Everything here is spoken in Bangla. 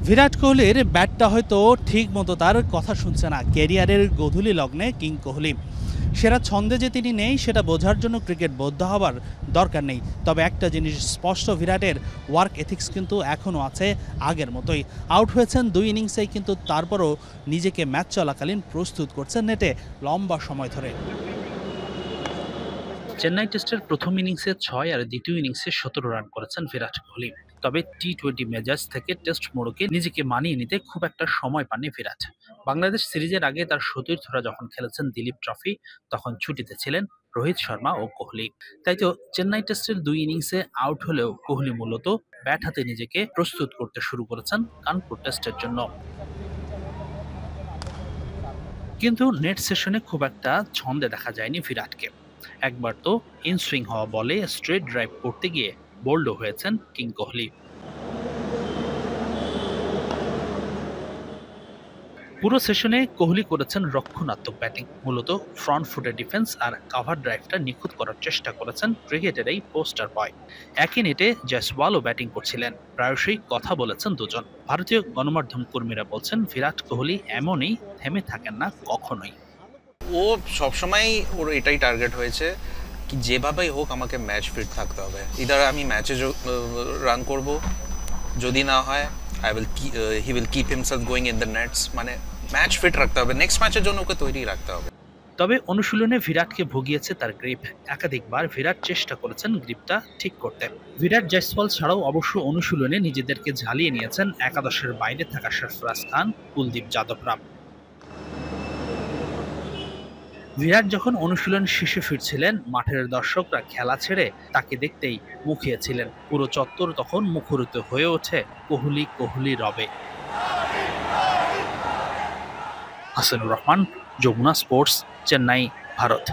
বিরাট কোহলির ব্যাটটা হয়তো ঠিক মতো তার কথা শুনছে না। ক্যারিয়ারের গোধূলি লগ্নে কিং কোহলি সেরা ছন্দে যে তিনি নেই সেটা বোঝার জন্য ক্রিকেট বোদ্ধ হবার দরকার নেই। তবে একটা জিনিস স্পষ্ট, বিরাটের ওয়ার্ক এথিক্স কিন্তু এখনও আছে আগের মতোই। আউট হয়েছেন 2 ইনিংসেই, কিন্তু তারপরও নিজেকে ম্যাচ চলাকালীন প্রস্তুত করছেন নেটে লম্বা সময় ধরে। চেন্নাই টেস্টের প্রথম ইনিংসে 6 আর দ্বিতীয় ইনিংসে 17 রান করেছেন বিরাট কোহলি। তবে টি-20 মেজাজ থেকে টেস্ট মোড়কে নিজেকে মানিয়ে নিতে খুব একটা সময় পাননি বিরাট। বাংলাদেশ সিরিজের আগে তার সতীর্থরা যখন খেলেছেন দিলীপ ট্রফি, তখন ছুটিতে ছিলেন রোহিত শর্মা ও কোহলি। তাই তো চেন্নাই টেস্টের 2 ইনিংসে আউট হলেও কোহলি মূলত ব্যাট হাতে নিজেকে প্রস্তুত করতে শুরু করেছেন কানপুর টেস্টের জন্য। কিন্তু নেট সেশনে খুব একটা ছন্দে দেখা যায়নি বিরাটকে। একবার তো ইনসুইং হওয়া বলে স্ট্রেট ড্রাইভ করতে গিয়ে বোল্ডও হয়েছেন কিং কোহলি। পুরো সেশনে কোহলি করেছেন রক্ষণাত্মক ব্যাটিং, মূলত ফ্রন্ট ফুটে ডিফেন্স আর কাভার ড্রাইভটা নিখুঁত করার চেষ্টা করেছেন ক্রিকেটের এই পোস্টার বয়। একই নেটে জয়সওয়ালও ব্যাটিং করছিলেন, প্রায়শই কথা বলেছেন দুজন। ভারতীয় গণমাধ্যম কর্মীরা বলছেন বিরাট কোহলি এমনই, থেমে থাকেন না কখনোই। ও সবসময় ওর এটাই টার্গেট হয়েছে কি যেভাবেই হোক আমাকে ম্যাচ ফিট থাকতে হবে। ইদার আমি ম্যাচে রান করব, যদি না হয় he will keep himself going in the নেটস। মানে ম্যাচ ফিট রাখতে হবে, নেক্সট ম্যাচের জন্য ওকে তৈরি রাখতে হবে। তবে অনুশীলনে বিরাটকে ভুগিয়েছে তার গ্রিপ। একাধিকবার বিরাট চেষ্টা করেছেন গ্রিপটা ঠিক করতে। বিরাট, জয়সওয়াল ছাড়াও অবশ্য অনুশীলনে নিজেদেরকে ঝালিয়ে নিয়েছেন একাদশের বাইরে থাকা সরফরাজ খান, কুলদীপ যাদবরা। বিরাট যখন অনুশীলন শেষে ফিরছিলেন, মাঠের দর্শকরা খেলা ছেড়ে তাকে দেখতেই মুখিয়েছিলেন। পুরো চত্বর তখন মুখরিত হয়ে ওঠে কোহলি কোহলি রবে। হাসানুর রহমান, যমুনা স্পোর্টস, চেন্নাই, ভারত।